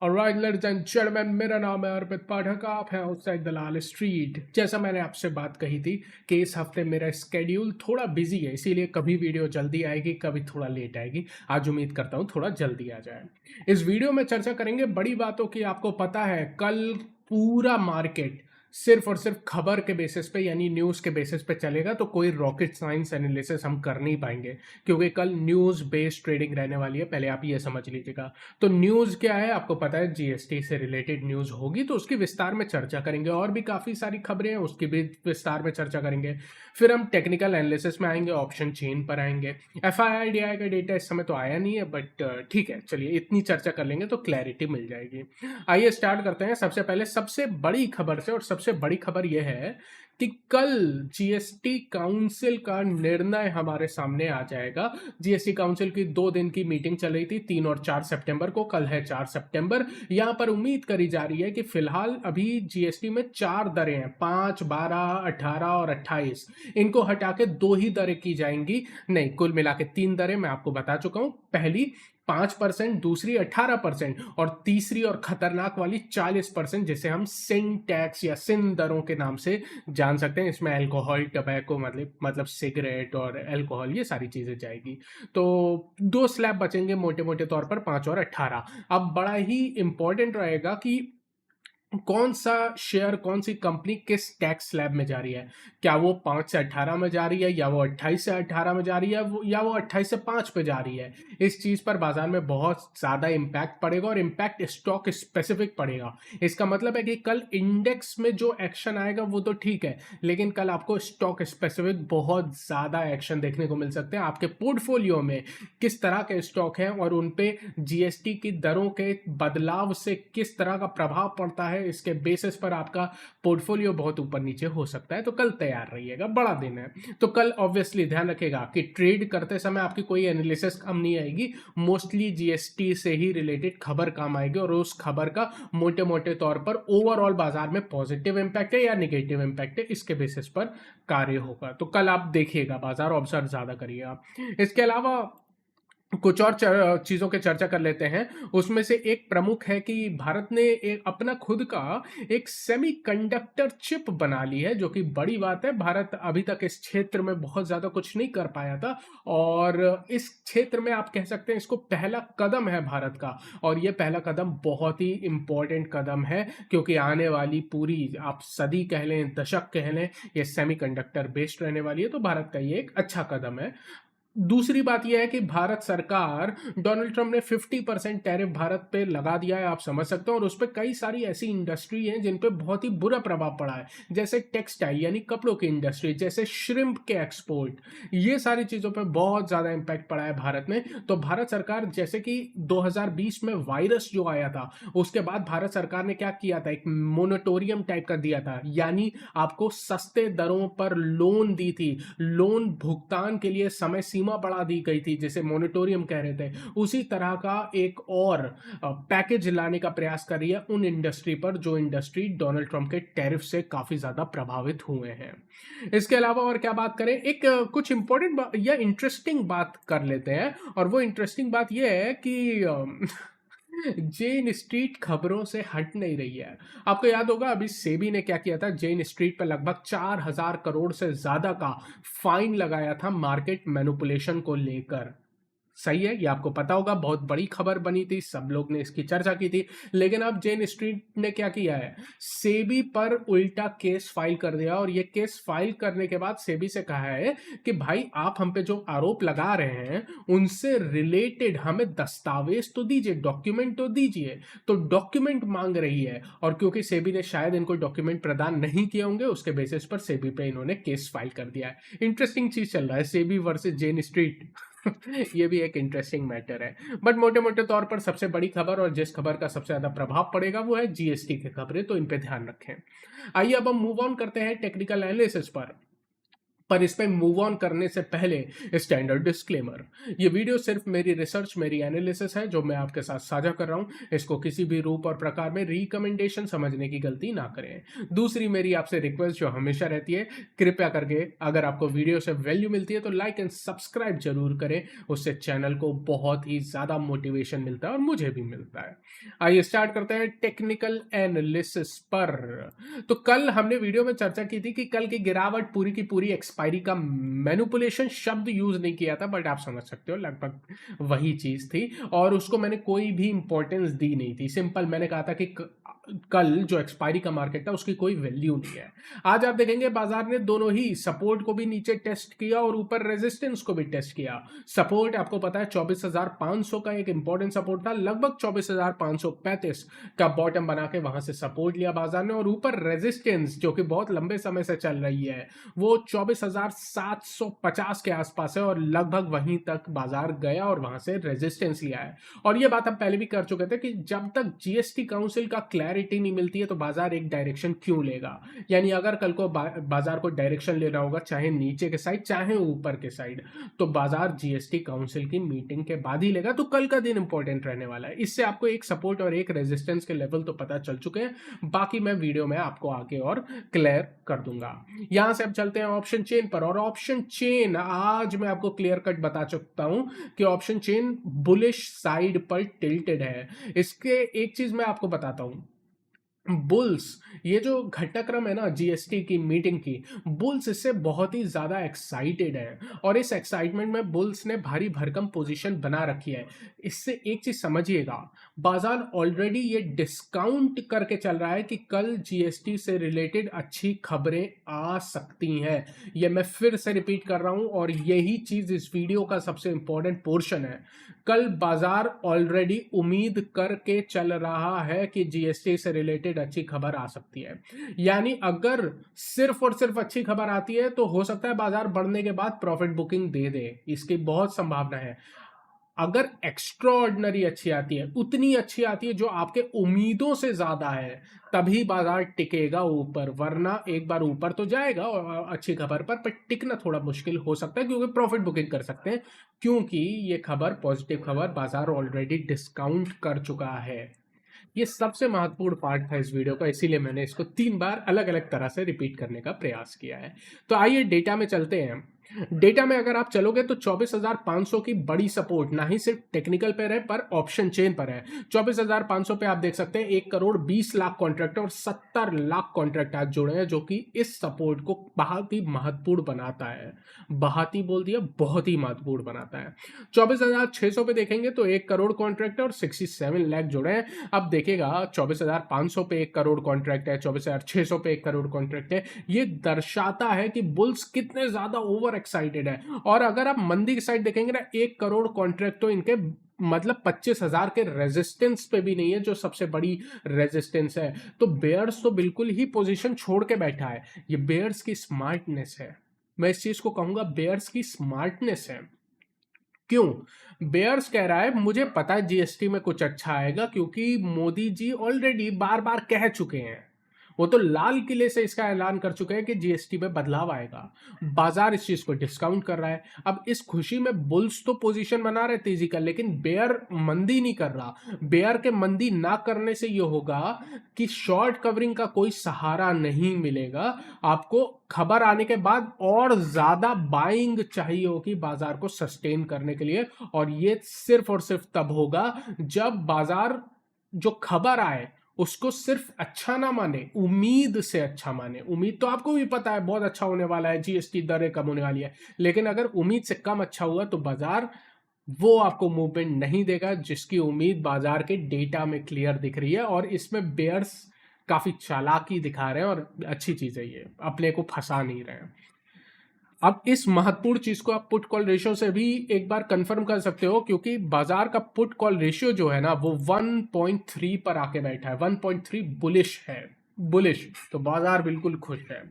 Alright ladies and gentleman, मेरा नाम है अर्पित पाठक। आप हैं आउटसाइड दलाल स्ट्रीट। जैसा मैंने आपसे बात कही थी कि इस हफ्ते मेरा स्केड्यूल थोड़ा बिजी है, इसीलिए कभी वीडियो जल्दी आएगी, कभी थोड़ा लेट आएगी। आज उम्मीद करता हूँ थोड़ा जल्दी आ जाए। इस वीडियो में चर्चा करेंगे बड़ी बातों की। आपको पता है कल पूरा मार्केट सिर्फ और सिर्फ खबर के बेसिस पे यानी न्यूज़ के बेसिस पे चलेगा, तो कोई रॉकेट साइंस एनालिसिस हम कर नहीं पाएंगे क्योंकि कल न्यूज़ बेस्ड ट्रेडिंग रहने वाली है। पहले आप ये समझ लीजिएगा। तो न्यूज़ क्या है आपको पता है, जीएसटी से रिलेटेड न्यूज़ होगी तो उसकी विस्तार में चर्चा करेंगे। और भी काफ़ी सारी खबरें हैं, उसकी भी विस्तार में चर्चा करेंगे। फिर हम टेक्निकल एनालिसिस में आएंगे, ऑप्शन चेन पर आएंगे। एफआईआईडीआई का डेटा इस समय तो आया नहीं है, बट ठीक है, चलिए इतनी चर्चा कर लेंगे तो क्लैरिटी मिल जाएगी। आइए स्टार्ट करते हैं सबसे पहले सबसे बड़ी खबर से। और सबसे बड़ी खबर यह है कि कल जीएसटी काउंसिल का निर्णय हमारे सामने आ जाएगा। जीएसटी काउंसिल की 2 दिन की मीटिंग चल रही थी, 3 और 4 सितंबर को। कल है 4 सितंबर। यहां पर उम्मीद करी जा रही है कि फिलहाल अभी जीएसटी में 4 दरें हैं, 5, 12, 18 और 28। इनको हटा के 2 ही दरें की जाएंगी। नहीं, कुल मिला के 3 दरें मैं आपको बता चुका हूं। पहली 5%, दूसरी 18% और तीसरी और खतरनाक वाली 40%, जिसे हम सिन टैक्स या सिन दरों के नाम से जान सकते हैं। इसमें अल्कोहल, टबैको मतलब सिगरेट और अल्कोहल, ये सारी चीजें जाएगी। तो 2 स्लैब बचेंगे मोटे मोटे तौर पर, 5 और 18। अब बड़ा ही इंपॉर्टेंट रहेगा कि कौन सा शेयर, कौन सी कंपनी किस टैक्स स्लैब में जा रही है। क्या वो 5 से 18 में जा रही है, या वो 28 से 18 में जा रही है, या वो 28 से 5 पे जा रही है। इस चीज पर बाजार में बहुत ज्यादा इंपैक्ट पड़ेगा और इंपैक्ट स्टॉक स्पेसिफिक पड़ेगा। इसका मतलब है कि कल इंडेक्स में जो एक्शन आएगा वो तो ठीक है, लेकिन कल आपको स्टॉक स्पेसिफिक बहुत ज्यादा एक्शन देखने को मिल सकते हैं। आपके पोर्टफोलियो में किस तरह के स्टॉक हैं और उन पे जीएसटी की दरों के बदलाव से किस तरह का प्रभाव पड़ता है, इसके बेसिस पर आपका पोर्टफोलियो बहुत ऊपर नीचे हो सकता है। तो कल तैयार रहिएगा, बड़ा दिन है। तो कल ऑब्वियसली ध्यान रखिएगा कि ट्रेड करते समय आपकी कोई एनालिसिस काम नहीं आएगी। मोस्टली जीएसटी से ही रिलेटेड खबर काम आएगी और उस खबर का मोटे मोटे तौर पर ओवरऑल बाजार में पॉजिटिव इंपैक्ट है या निगेटिव इंपैक्ट है, इसके बेसिस पर कार्य होगा। तो कल आप देखिएगा, बाजार ऑब्जर्व ज्यादा करिएगा। इसके अलावा कुछ और चीजों के चर्चा कर लेते हैं। उसमें से एक प्रमुख है कि भारत ने एक अपना खुद का एक सेमीकंडक्टर चिप बना ली है, जो कि बड़ी बात है। भारत अभी तक इस क्षेत्र में बहुत ज्यादा कुछ नहीं कर पाया था, और इस क्षेत्र में आप कह सकते हैं इसको पहला कदम है भारत का। और ये पहला कदम बहुत ही इंपॉर्टेंट कदम है, क्योंकि आने वाली पूरी आप सदी कह लें, दशक कह लें, ये सेमीकंडक्टर बेस्ड रहने वाली है। तो भारत का ये एक अच्छा कदम है। दूसरी बात यह है कि भारत सरकार, डोनाल्ड ट्रंप ने 50% टैरिफ भारत पे लगा दिया है, आप समझ सकते हो। और उस पर कई सारी ऐसी इंडस्ट्री हैं जिन पे बहुत ही बुरा प्रभाव पड़ा है, जैसे टेक्सटाइल यानी कपड़ों की इंडस्ट्री, जैसे श्रिम्प के एक्सपोर्ट। ये सारी चीजों पे बहुत ज्यादा इंपैक्ट पड़ा है भारत में। तो भारत सरकार, जैसे कि 2020 में वायरस जो आया था, उसके बाद भारत सरकार ने क्या किया था, एक मोनेटोरियम टाइप का दिया था, यानी आपको सस्ते दरों पर लोन दी थी। लोन भुगतान के लिए समय सीमा बढ़ा दी गई थी, जिसे मोनिटोरियम कह रहे थे। उसी तरह का एक और पैकेज लाने का प्रयास कर रही है उन इंडस्ट्री पर जो इंडस्ट्री डोनाल्ड ट्रंप के टैरिफ से काफी ज्यादा प्रभावित हुए हैं। इसके अलावा और क्या बात करें, एक कुछ इंपॉर्टेंट या इंटरेस्टिंग बात कर लेते हैं। और वो इंटरेस्टिंग बात यह है कि जेन स्ट्रीट खबरों से हट नहीं रही है। आपको याद होगा अभी सेबी ने क्या किया था, जेन स्ट्रीट पर लगभग 4,000 करोड़ से ज्यादा का फाइन लगाया था मार्केट मैनिपुलेशन को लेकर। सही है, ये आपको पता होगा, बहुत बड़ी खबर बनी थी, सब लोग ने इसकी चर्चा की थी। लेकिन अब जेन स्ट्रीट ने क्या किया है, सेबी पर उल्टा केस फाइल कर दिया। और ये केस फाइल करने के बाद सेबी से कहा है कि भाई आप हम पे जो आरोप लगा रहे हैं उनसे रिलेटेड हमें दस्तावेज तो दीजिए, डॉक्यूमेंट तो दीजिए। तो डॉक्यूमेंट मांग रही है, और क्योंकि सेबी ने शायद इनको डॉक्यूमेंट प्रदान नहीं किए होंगे, उसके बेसिस पर सेबी पे इन्होंने केस फाइल कर दिया है। इंटरेस्टिंग चीज चल रहा है, सेबी वर्सेस जेन स्ट्रीट। ये भी एक इंटरेस्टिंग मैटर है। बट मोटे मोटे तौर पर सबसे बड़ी खबर और जिस खबर का सबसे ज्यादा प्रभाव पड़ेगा वो है जीएसटी की खबरें, तो इन पे ध्यान रखें। आइए अब हम मूव ऑन करते हैं टेक्निकल एनालिसिस पर। पर इस पे मूव ऑन करने से पहले स्टैंडर्ड डिस्क्लेमर, ये वीडियो सिर्फ मेरी रिसर्च, मेरी एनालिसिस है जो मैं आपके साथ साझा कर रहा हूं। इसको किसी भी रूप और प्रकार में रिकमेंडेशन समझने की गलती ना करें। दूसरी मेरी आपसे रिक्वेस्ट जो हमेशा रहती है, कृपया करके अगर आपको वीडियो से वैल्यू मिलती है तो लाइक एंड सब्सक्राइब जरूर करें। उससे चैनल को बहुत ही ज्यादा मोटिवेशन मिलता है और मुझे भी मिलता है। आइए स्टार्ट करते हैं टेक्निकल एनालिसिस पर। तो कल हमने वीडियो में चर्चा की थी कि कल की गिरावट पूरी की पूरी एक्सपायरी का मैनिपुलेशन शब्द यूज नहीं किया था, बट आप समझ सकते हो लगभग वही चीज थी और उसको मैंने कोई भी इंपॉर्टेंस दी नहीं थी। सिंपल मैंने कहा था कि कल जो एक्सपायरी का मार्केट था उसकी कोई वैल्यू नहीं है। आज आप देखेंगे बाजार ने दोनों ही सपोर्ट को भी नीचे टेस्ट किया और ऊपर रेजिस्टेंस को भी टेस्ट किया। सपोर्ट आपको पता है 24,500 का एक इंपॉर्टेंट सपोर्ट था, लगभग 24,535 का बॉटम बना के वहां से सपोर्ट लिया बाजार ने, और ऊपर रेजिस्टेंस जो कि बहुत लंबे समय से चल रही है वो 24,750 के आसपास है और लगभग वहीं तक बाजार गया और वहां से रेजिस्टेंस लिया है। और ये बात हम पहले भी कर चुके थे कि जब तक जीएसटी काउंसिल का क्लैरिटी नहीं मिलती है तो बाजार एक डायरेक्शन क्यों लेगा। यानी अगर कल को बाजार को डायरेक्शन लेना होगा, चाहे नीचे के साइड चाहे ऊपर के साइड, तो बाजार जीएसटी काउंसिल की मीटिंग के बाद ही लेगा। तो कल का दिन इंपॉर्टेंट रहने वाला है। इससे आपको एक सपोर्ट और एक रेजिस्टेंस के लेवल तो पता चल चुके हैं, बाकी मैं वीडियो में आपको आगे और क्लियर कर दूंगा। यहां से अब चलते हैं ऑप्शन चेन पर, और ऑप्शन चेन आज मैं आपको क्लियर कट बता चुका हूं कि ऑप्शन चेन बुलिश साइड पर टिल्टेड है। इसके एक चीज मैं आपको बताता हूं, बुल्स, ये जो घटनाक्रम है ना जीएसटी की मीटिंग की, बुल्स इससे बहुत ही ज्यादा एक्साइटेड है और इस एक्साइटमेंट में बुल्स ने भारी भरकम पोजीशन बना रखी है। इससे एक चीज समझिएगा, बाजार ऑलरेडी ये डिस्काउंट करके चल रहा है कि कल जीएसटी से रिलेटेड अच्छी खबरें आ सकती हैं। ये मैं फिर से रिपीट कर रहा हूं और यही चीज इस वीडियो का सबसे इंपॉर्टेंट पोर्शन है। कल बाजार ऑलरेडी उम्मीद करके चल रहा है कि जीएसटी से रिलेटेड अच्छी खबर आ सकती है। यानी अगर सिर्फ और सिर्फ अच्छी खबर आती है तो हो सकता है बाजार बढ़ने के बाद प्रॉफिट बुकिंग दे दे, इसकी बहुत संभावना है। अगर एक्स्ट्रा ऑर्डिनरी अच्छी आती है, उतनी अच्छी आती है जो आपके उम्मीदों से ज्यादा है, तभी बाजार टिकेगा ऊपर, वरना एक बार ऊपर तो जाएगा और अच्छी खबर पर टिकना थोड़ा मुश्किल हो सकता है, क्योंकि प्रॉफिट बुकिंग कर सकते हैं, क्योंकि ये खबर पॉजिटिव खबर बाजार ऑलरेडी डिस्काउंट कर चुका है। ये सबसे महत्वपूर्ण पार्ट था इस वीडियो का, इसीलिए मैंने इसको 3 बार अलग अलग तरह से रिपीट करने का प्रयास किया है। तो आइए डेटा में चलते हैं। डेटा में अगर आप चलोगे तो 24,500 की बड़ी सपोर्ट ना ही सिर्फ टेक्निकल पर है पर ऑप्शन चेन पर है। 24,500 पे आप देख सकते हैं 1,20,00,000 कॉन्ट्रैक्ट और 70 लाख कॉन्ट्रैक्ट आज जुड़े हैं, जो कि इस सपोर्ट को बहुत ही महत्वपूर्ण बनाता है। बहुत ही बोल दिया, बहुत ही महत्वपूर्ण बनाता है। 24,600 पे देखेंगे तो 1 करोड़ कॉन्ट्रैक्ट और 67 लाख जुड़े हैं। अब देखिएगा 24,500 पे 1 करोड़ कॉन्ट्रैक्ट है, 24,600 पे 1 करोड़ कॉन्ट्रैक्ट है। ये दर्शाता है कि बुल्स कितने ज्यादा ओवर एक्साइटेड है। और अगर आप मंदी की साइड देखेंगे ना, 1 करोड़ कॉन्ट्रैक्ट तो इनके मतलब 25,000 के रेजिस्टेंस पे भी नहीं है, जो सबसे बड़ी रेजिस्टेंस है। तो बेयर्स तो बिल्कुल ही पोजीशन छोड़ के बैठा है। ये बेयर्स की स्मार्टनेस है, मैं इस चीज को कहूंगा बेयर्स की स्मार्टनेस है। क्यों? बेयर्स कह रहा है मुझे पता है जीएसटी में कुछ अच्छा आएगा, क्योंकि मोदी जी ऑलरेडी बार बार कह चुके हैं, वो तो लाल किले से इसका ऐलान कर चुके हैं कि जीएसटी में बदलाव आएगा। बाजार इस चीज को डिस्काउंट कर रहा है। अब इस खुशी में बुल्स तो पोजीशन बना रहे तेजी का, लेकिन बेयर मंदी नहीं कर रहा। बेयर के मंदी ना करने से ये होगा कि शॉर्ट कवरिंग का कोई सहारा नहीं मिलेगा। आपको खबर आने के बाद और ज्यादा बाइंग चाहिए होगी बाजार को सस्टेन करने के लिए, और ये सिर्फ और सिर्फ तब होगा जब बाजार जो खबर आए उसको सिर्फ अच्छा ना माने, उम्मीद से अच्छा माने। उम्मीद तो आपको भी पता है बहुत अच्छा होने वाला है, जीएसटी दरें कम होने वाली है, लेकिन अगर उम्मीद से कम अच्छा हुआ तो बाजार वो आपको मूवमेंट नहीं देगा जिसकी उम्मीद बाजार के डेटा में क्लियर दिख रही है। और इसमें बेयर्स काफी चालाकी दिखा रहे हैं और अच्छी चीज है, ये अपने को फंसा नहीं रहे हैं। अब इस महत्वपूर्ण चीज को आप पुट कॉल रेशियो से भी एक बार कंफर्म कर सकते हो, क्योंकि बाजार का पुट कॉल रेशियो जो है ना वो 1.3 पर आके बैठा है। 1.3 बुलिश है, बुलिश। तो बाजार बिल्कुल खुश है।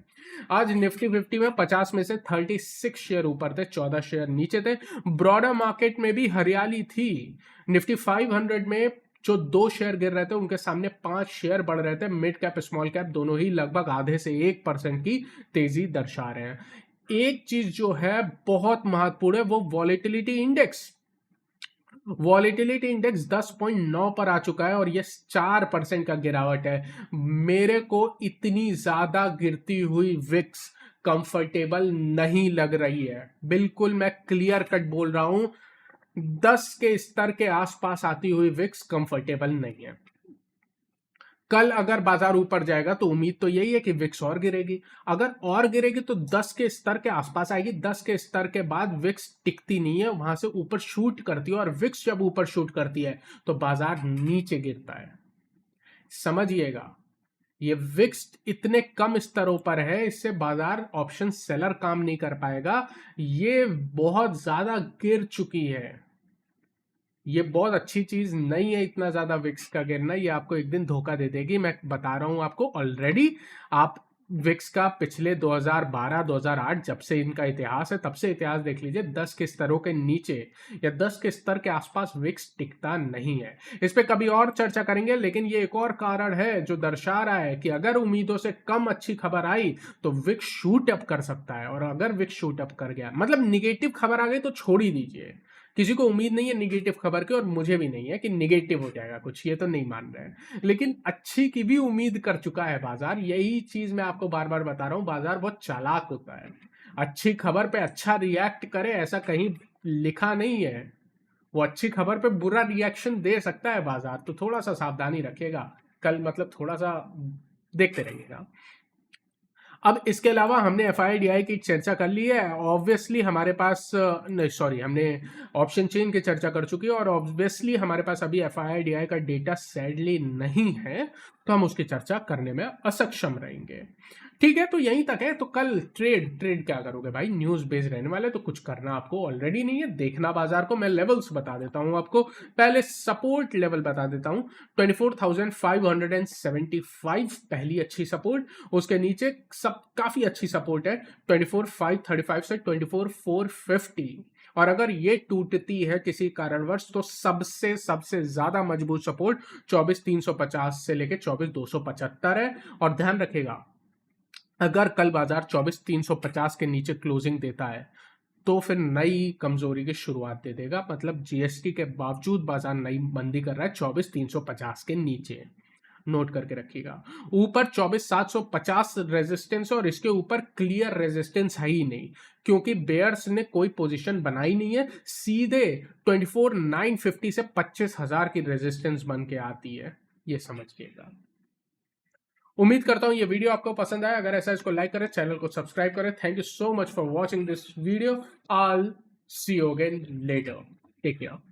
आज निफ्टी 50 में 50 में से 36 शेयर ऊपर थे, 14 शेयर नीचे थे। ब्रॉडर मार्केट में भी हरियाली थी। निफ्टी 500 में जो 2 शेयर गिर रहे थे उनके सामने 5 शेयर बढ़ रहे थे। मिड कैप स्मॉल कैप दोनों ही लगभग आधे से 1% की तेजी दर्शा रहे हैं। एक चीज जो है बहुत महत्वपूर्ण है वो वॉलेटिलिटी इंडेक्स। वॉलेटिलिटी इंडेक्स 10.9 पर आ चुका है और ये 4% का गिरावट है। मेरे को इतनी ज्यादा गिरती हुई विक्स कंफर्टेबल नहीं लग रही है, बिल्कुल मैं क्लियर कट बोल रहा हूं। 10 के स्तर के आसपास आती हुई विक्स कंफर्टेबल नहीं है। कल अगर बाजार ऊपर जाएगा तो उम्मीद तो यही है कि विक्स और गिरेगी। अगर और गिरेगी तो 10 के स्तर के आसपास आएगी। 10 के स्तर के बाद विक्स टिकती नहीं है, वहां से ऊपर शूट करती है, और विक्स जब ऊपर शूट करती है तो बाजार नीचे गिरता है। समझिएगा, ये विक्स इतने कम स्तरों पर है, इससे बाजार ऑप्शन सेलर काम नहीं कर पाएगा। ये बहुत ज्यादा गिर चुकी है। ये बहुत अच्छी चीज नहीं है इतना ज्यादा विक्स का गिरना, ये आपको एक दिन धोखा दे देगी, मैं बता रहा हूं आपको ऑलरेडी। आप विक्स का पिछले 2012-2008 जब से इनका इतिहास है तब से इतिहास देख लीजिए, 10 के स्तरों के नीचे या 10 के स्तर के आसपास विक्स टिकता नहीं है। इस पे कभी और चर्चा करेंगे, लेकिन ये एक और कारण है जो दर्शा रहा है कि अगर उम्मीदों से कम अच्छी खबर आई तो विक्स शूट अप कर सकता है। और अगर विक्स शूट अप कर गया, मतलब निगेटिव खबर आ गई तो छोड़ ही दीजिए। किसी को उम्मीद नहीं है निगेटिव खबर की, और मुझे भी नहीं है कि निगेटिव हो जाएगा कुछ, ये तो नहीं मान रहे हैं। लेकिन अच्छी की भी उम्मीद कर चुका है बाजार। यही चीज मैं आपको बार बार बता रहा हूं, बाजार बहुत चालाक होता है। अच्छी खबर पे अच्छा रिएक्ट करे ऐसा कहीं लिखा नहीं है। वो अच्छी खबर पे बुरा रिएक्शन दे सकता है बाजार, तो थोड़ा सा सावधानी रखिएगा। कल मतलब थोड़ा सा देखते रहिएगा। अब इसके अलावा हमने एफआईडीआई की चर्चा कर ली है। ऑब्वियसली हमारे पास नहीं, सॉरी, हमने ऑप्शन चेन की चर्चा कर चुकी है, और ऑब्वियसली हमारे पास अभी एफआईडीआई का डेटा सैडली नहीं है, तो हम उसकी चर्चा करने में असक्षम रहेंगे। ठीक है, तो यहीं तक है। तो कल ट्रेड क्या करोगे भाई, न्यूज बेस्ड रहने वाले, तो कुछ करना आपको ऑलरेडी नहीं है, देखना बाजार को। मैं लेवल्स बता देता हूं आपको। पहले सपोर्ट लेवल बता देता हूं, 24,575 पहली अच्छी सपोर्ट। उसके नीचे सब काफी अच्छी सपोर्ट है 24,535 से 24,450। और अगर ये टूटती है किसी कारणवश तो सबसे सबसे ज्यादा मजबूत सपोर्ट 24,350 से लेके 24,275 है। और ध्यान रखेगा, अगर कल बाजार 24,350 के नीचे क्लोजिंग देता है तो फिर नई कमजोरी की शुरुआत दे देगा। मतलब जीएसटी के बावजूद बाजार नई मंदी कर रहा है 24,350 के नीचे। नोट करके रखिएगा। ऊपर 24,750 रेजिस्टेंस, और इसके ऊपर क्लियर रेजिस्टेंस है ही नहीं, क्योंकि बेयर्स ने कोई पोजीशन बनाई नहीं है। सीधे 24,950 से 25,000 की रेजिस्टेंस बन के आती है, ये समझिएगा। उम्मीद करता हूं ये वीडियो आपको पसंद आया। अगर ऐसा इसको लाइक करें, चैनल को सब्सक्राइब करें। Thank you so much for watching this video. I see you again later. Take care.